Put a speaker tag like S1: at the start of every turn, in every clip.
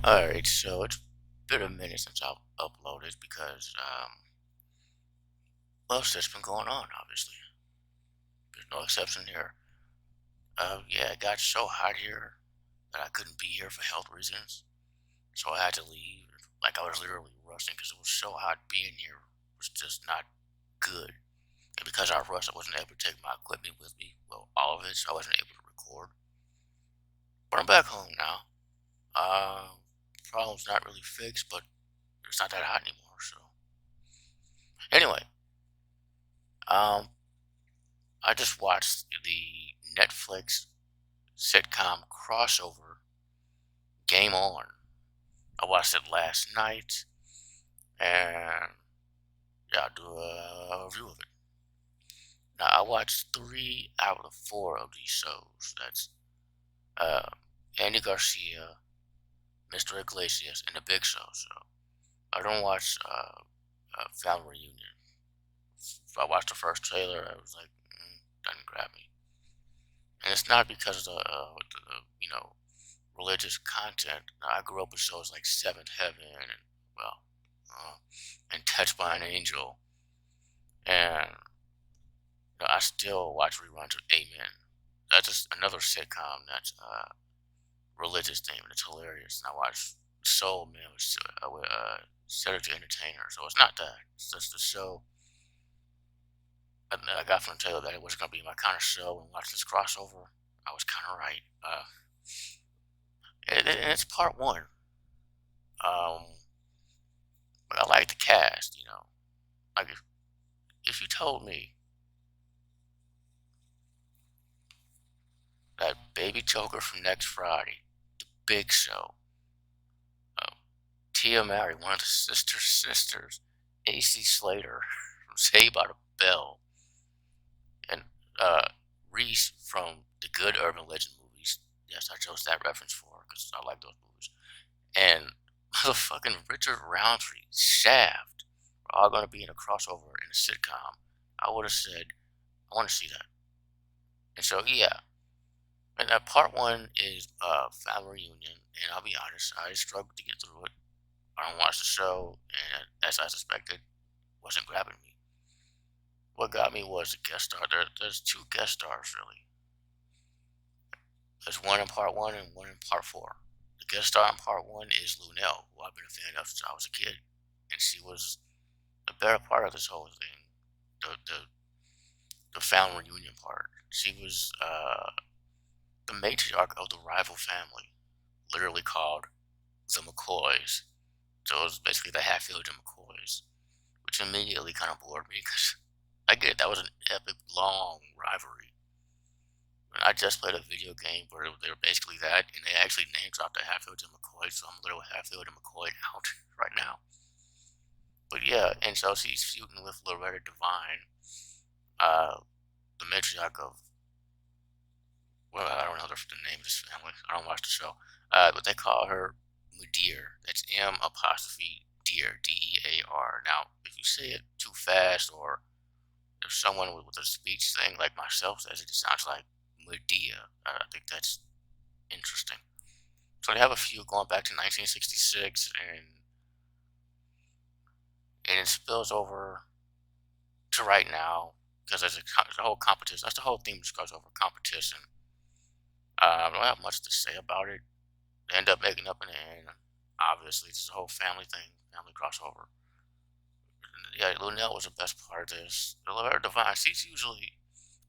S1: Alright, so it's been a minute since I've uploaded because, well, stuff's been going on, obviously. There's no exception here. Yeah, it got so hot here that I couldn't be here for health reasons, so I had to leave. Like, I was literally rushing because it was so hot. Being here was just not good. And because I rushed, I wasn't able to take my equipment with me. Well, all of it, so I wasn't able to record. But I'm back home now. Uh, Problem's not really fixed, but it's not that hot anymore, so. Anyway, um, I just watched the Netflix sitcom crossover Game On. I watched it last night, and yeah, I'll do a review of it. Now, I watched 3 out of 4 of these shows. That's uh, Andy Garcia, Mr. Iglesias, and The Big Show. So I don't watch Family Reunion. If I watched the first trailer, I was like, doesn't grab me. And it's not because of the religious content. I grew up with shows like Seventh Heaven and well, uh, and Touched by an Angel, and I still watch reruns of Amen. That's just another sitcom that's religious theme and it's hilarious. And I watch Soul Man with Cedric the Entertainer, so it's not that. It's just the show I got from the trailer that it was gonna be my kind of show and watch this crossover. I was kind of right. And it's part one. Um, but I like the cast. Like if you told me that Baby Joker from Next Friday, The Big Show, uh, Tia Mowry, one of the sisters, AC Slater from Saved by the Bell, and uh, Reese from the good Urban Legend movies. Yes, I chose that reference for because I like those movies. And motherfucking Richard Roundtree, Shaft, are all going to be in a crossover in a sitcom. I would have said, I want to see that. And so, yeah. And part one is family reunion, and I'll be honest, I struggled to get through it. I don't watch the show, and as I suspected, wasn't grabbing me. What got me was the guest star. There's 2 guest stars really. There's one in part one and one in part four. The guest star in part one is Lunel, who I've been a fan of since I was a kid, and she was the better part of this whole thing. The family reunion part. She was the matriarch of the rival family, literally called the McCoys. So it was basically the Hatfield and McCoys, which immediately kind of bored me because I get it, that was an epic, long rivalry. And I just played a video game where they were basically that, and they actually name dropped the Hatfield and McCoy, so I'm literally Hatfield and McCoy out right now. But yeah, and so she's feuding with Loretta Devine, uh, the matriarch of, well, I don't know the name of this family. I don't watch the show. But they call her Mudir. That's M apostrophe Dear, Dear. Now, if you say it too fast, or if someone with a speech thing like myself says it, it sounds like Medea. I think that's interesting. So they have a few going back to 1966, and it spills over to right now because there's a whole competition. That's the whole theme just goes over competition. I don't have much to say about it. They end up making up in the end. Obviously, it's a whole family thing, family crossover. Yeah, Lunel was the best part of this. Loretta Devine, she's usually,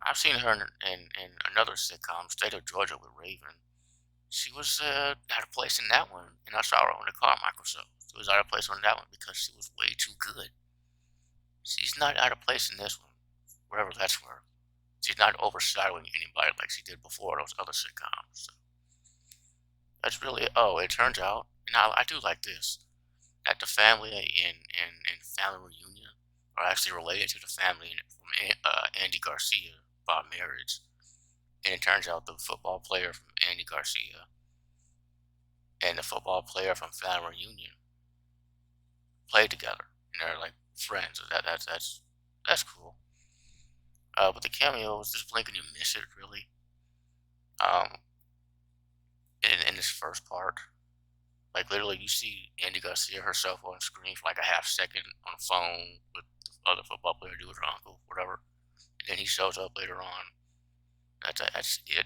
S1: I've seen her in another sitcom, State of Georgia with Raven. She was out of place in that one, and I saw her on the Carmichael show. She was out of place on that one because she was way too good. She's not out of place in this one, wherever that's where. She's not overshadowing anybody like she did before those other sitcoms. So that's really, oh, it turns out, and I do like this, that the family in Family Reunion are actually related to the family from Andy Garcia by marriage. And it turns out the football player from Andy Garcia and the football player from Family Reunion played together, and they're like friends. So that's cool. But the cameos, just blink and you miss it, really. Um, in this first part, Like literally, you see Andy Garcia herself on screen for like a half second on the phone with the other football player, do with her uncle, whatever. And then he shows up later on. That's it.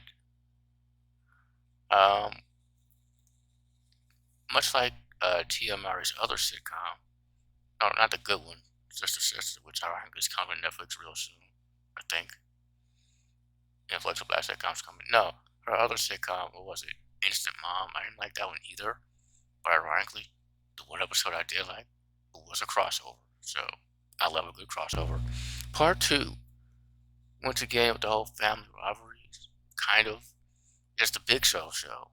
S1: Um, much like Tia Murray's other sitcom, no, not the good one, Sister Sister, which I think is coming to Netflix real soon. I think Netflix Black sitcom's coming. No, her other sitcom, what was it? Instant Mom. I didn't like that one either. But ironically, the one episode I did like was a crossover. So I love a good crossover. Part two, once again with the whole family rivalries, kind of. It's the Big Show show.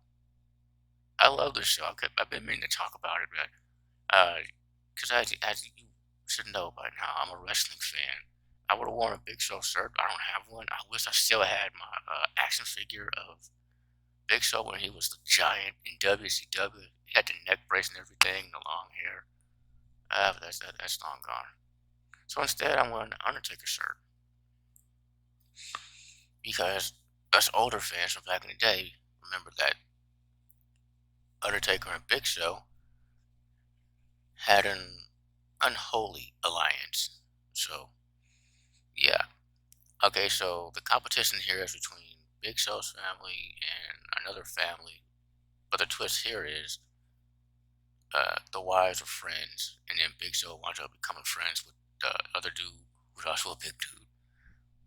S1: I love this show. I've been meaning to talk about it, man. Because as you should know by now, I'm a wrestling fan. I would have worn a Big Show shirt. I don't have one. I wish I still had my action figure of Big Show when he was the giant in WCW. He had the neck brace and everything, the long hair. But that's long gone. So instead, I'm wearing the Undertaker shirt because us older fans from back in the day remember that Undertaker and Big Show had an unholy alliance. So yeah, okay. So the competition here is between Big Show's family and another family, but the twist here is the wives are friends, and then Big Show winds up becoming friends with the other dude who's also a big dude.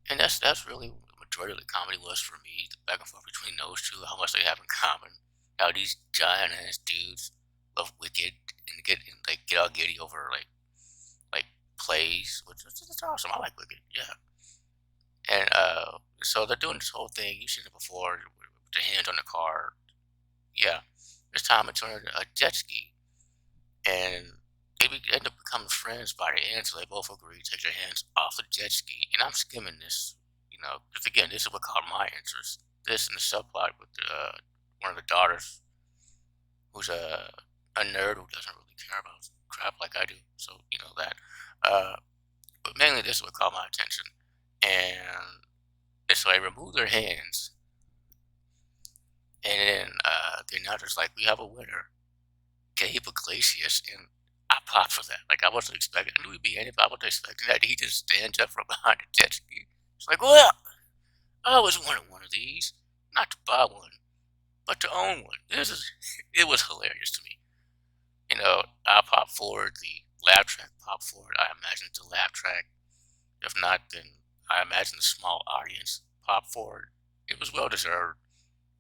S1: And that's really what the majority of the comedy was for me, the back and forth between those two, how much they have in common. How these giant ass dudes love Wicked and get all giddy over like plays, which is awesome. I like Wicked, yeah. And so they're doing this whole thing. You've seen it before with the hands on the car. Yeah. This time it's on a jet ski. And end up becoming friends by the end, so they both agree to take their hands off the jet ski. And I'm skimming this, because again, this is what caught my interest. This and the subplot with one of the daughters, who's a nerd who doesn't really care about crap like I do. So you know that. Uh, but mainly, this is what caught my attention. And so they remove their hands, and then they're now just like, we have a winner. Gabe Iglesias, and I popped for that. Like I wasn't expecting. I knew he'd be in it, but I wasn't expecting that. He just stands up from behind the jet ski. It's like, well, I always wanted one of these, not to buy one, but to own one. It was hilarious to me. I popped forward. The laugh track popped forward. I imagine the laugh track. If not, then I imagine the small audience popped forward. It was well deserved.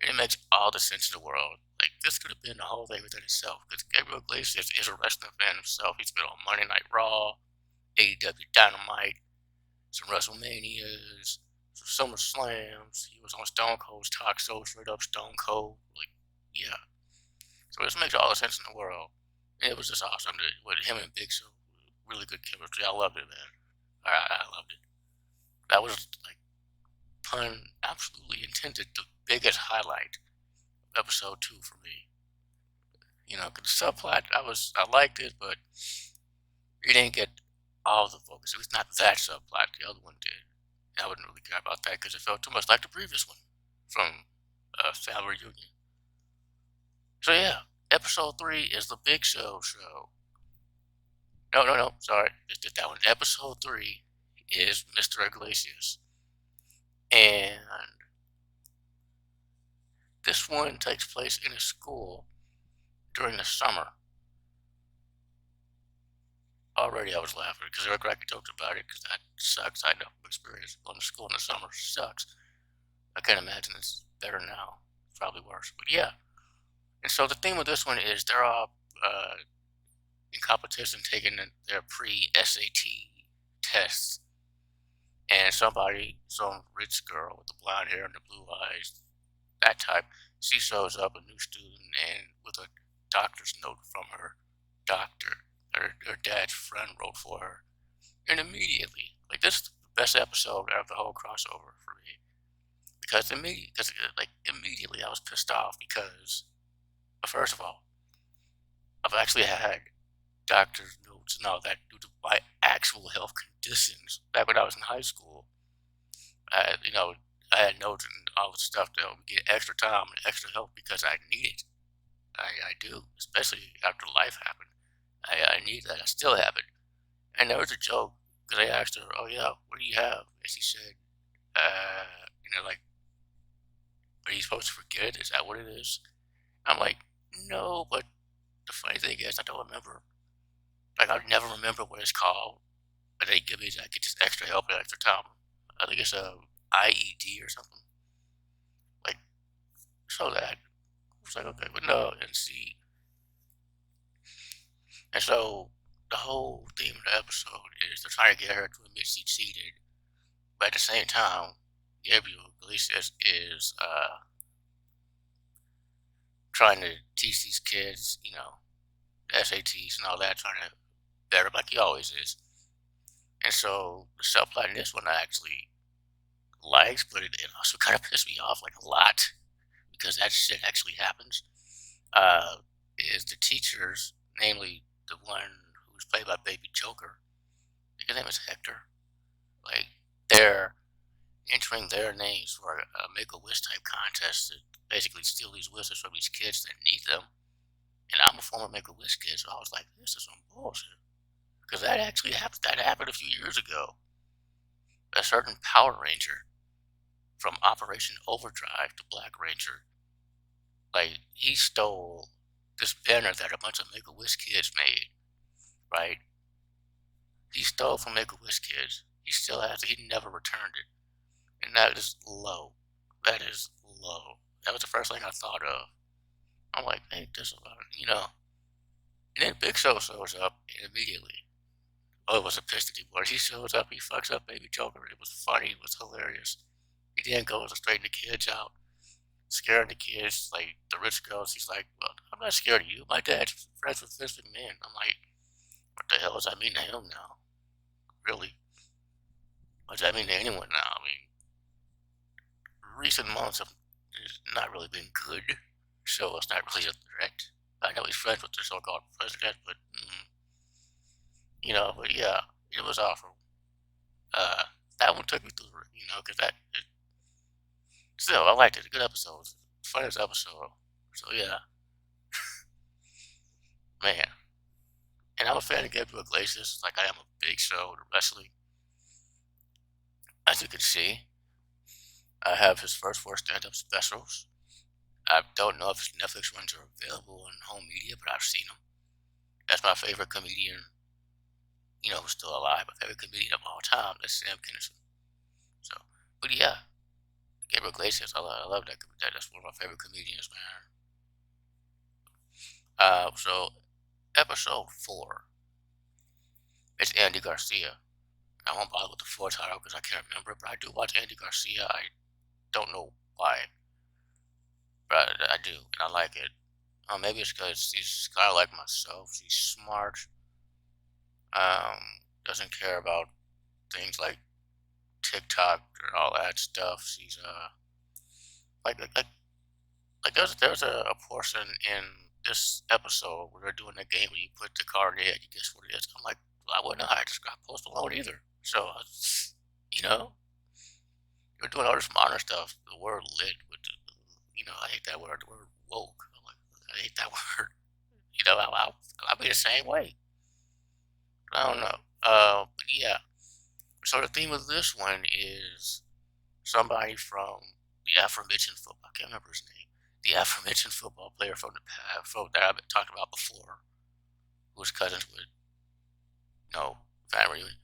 S1: And it makes all the sense in the world. Like, this could have been the whole thing within itself. Because Gabriel Iglesias is a wrestling fan himself. He's been on Monday Night Raw, AEW Dynamite, some WrestleManias, some SummerSlams. He was on Stone Cold's talk show, straight up Stone Cold. Like, yeah. So this makes all the sense in the world. And it was just awesome. With him and Big Show, really good chemistry. I loved it, man. I loved it. That was, like, pun absolutely intended, the biggest highlight of episode 2 for me. 'Cause the subplot, I liked it, but it didn't get all the focus. It was not that subplot. The other one did. And I wouldn't really care about that because it felt too much like the previous one from Family Reunion. So yeah, episode 3 is the Big Show show. No, sorry, just did that one. Episode 3 is Mr. Iglesias, and this one takes place in a school during the summer. Already I was laughing because Eric Racky talked about it because that sucks. I know experience going to school in the summer sucks. I can't imagine it's better now. It's probably worse. But yeah. And so the theme of this one is they're all in competition taking their pre-SAT tests. And some rich girl with the blonde hair and the blue eyes, that type, she shows up, a new student, and with a doctor's note from her doctor. Her dad's friend wrote for her. And immediately, like this is the best episode of the whole crossover for me. Because immediately I was pissed off because, first of all, I've actually had doctor's notes and all that due to my actual health conditions. Back when I was in high school, I had notes and all the stuff that would get extra time and extra help because I needed I do, especially after life happened. I need that. I still have it. And there was a joke because I asked her, "Oh yeah, what do you have?" And she said, like, "Are you supposed to forget it? Is that what it is?" I'm like, "No," but the funny thing is, I don't remember. Like, I never remember what it's called, but they give me I get this extra help and extra time. I think it's a IED or something. Like, so that it's like okay, but no, and see, and so the whole theme of the episode is they're trying to get her to admit she cheated, but at the same time, Gabriel Iglesias is trying to teach these kids, SATs and all that, trying to better like he always is. And so the subplot in this one I actually likes, but it also kind of pissed me off like a lot because that shit actually happens. Uh, is the teachers, namely the one who's played by Baby Joker, I think his name is Hector. Like they're entering their names for a Make a Wish type contest to basically steal these wishes from these kids that need them. And I'm a former Make a Wish kid, so I was like, this is some bullshit. Because that actually happened. That happened a few years ago. A certain Power Ranger from Operation Overdrive to Black Ranger, like he stole this banner that a bunch of Make a Wish kids made. Right? He stole from Make a Wish kids. He still has it. He never returned it, and that is low. That is low. That was the first thing I thought of. I'm like, ain't this about it? And then Big Show shows up and immediately. Oh, it was a pistol boy. He shows up, he fucks up Baby Joker. It was funny, it was hilarious. He then goes to straighten the kids out, scaring the kids, like the rich girls. He's like, well, I'm not scared of you. My dad's friends with Vince McMahon. I'm like, what the hell does that mean to him now? Really? What does that mean to anyone now? I mean, recent months have not really been good, so it's not really a threat. I know he's friends with the so-called president, but but yeah, it was awful. Uh, that one took me through, because still I liked it. A good episode, funniest episode. So yeah, man, and I'm a fan of Gabriel Iglesias, like I am a big show to wrestling. As you can see, I have his first four stand-up specials. I don't know if his Netflix ones are available on home media, but I've seen them. That's my favorite comedian, who's still alive. My favorite comedian of all time. That's Sam Kinison. So, but yeah, Gabriel Iglesias, I love that. That's one of my favorite comedians, man. So episode 4, it's Andy Garcia. I won't bother with the full title because I can't remember it, but I do watch Andy Garcia. I don't know why, but I do, and I like it. Maybe it's because he's kind of like myself. He's smart. Um, doesn't care about things like TikTok and all that stuff. He's like like like, like there's a portion in this episode where they're doing a game where you put the card in, you guess what it is. I'm like, well, I wouldn't know how to describe Post Malone either. So, you know, you're doing all this modern stuff. The word lit with I hate that word. The word woke. I'm like, I hate that word. I'll be the same way. I don't know. But yeah. So the theme of this one is somebody from the aforementioned football. I can't remember his name. The aforementioned football player from the past, that I've talked about before, who was cousins with, family reunion.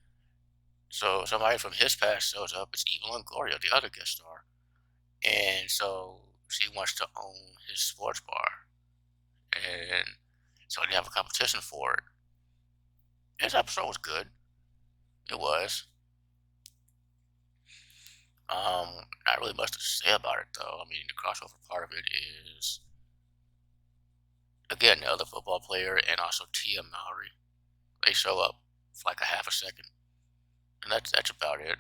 S1: So somebody from his past shows up. It's Eva Longoria, the other guest star, and so she wants to own his sports bar, and so they have a competition for it. This episode was good. It was. Not really much to say about it though. I mean, the crossover part of it is again the other football player and also Tia Mowry. They show up for like a half a second, and that's about it.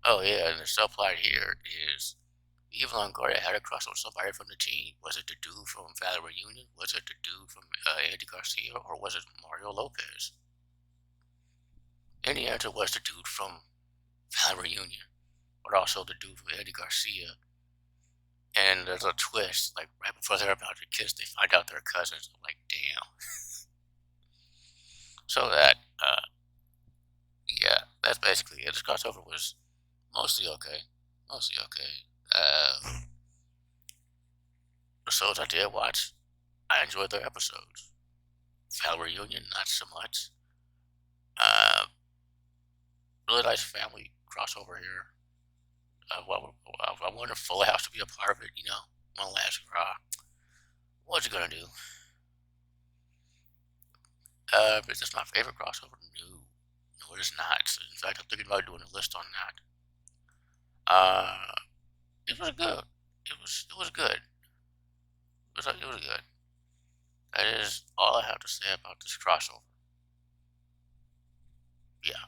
S1: Oh yeah, and the subplot here is Eva Longoria had a crush on somebody from the team. Was it the dude from Family Reunion? Was it the dude from Andy Garcia, or was it Mario Lopez? And the answer was the dude from Family Reunion, but also the dude from Andy Garcia. and there's a twist, like right before they're about to kiss, they find out they're cousins. I'm like, damn. So that, yeah, that's basically it. This crossover was mostly okay, mostly okay. The shows I did watch, I enjoyed their episodes. Family Reunion, not so much. Uh, really nice family crossover here. I wanted Full House to be a part of it, one last hurrah. What you gonna do? Is this my favorite crossover? No, no, it is not. In fact, I'm thinking about doing a list on that. Uh, it was good. It was good. It was good. That is all I have to say about this crossover. Yeah.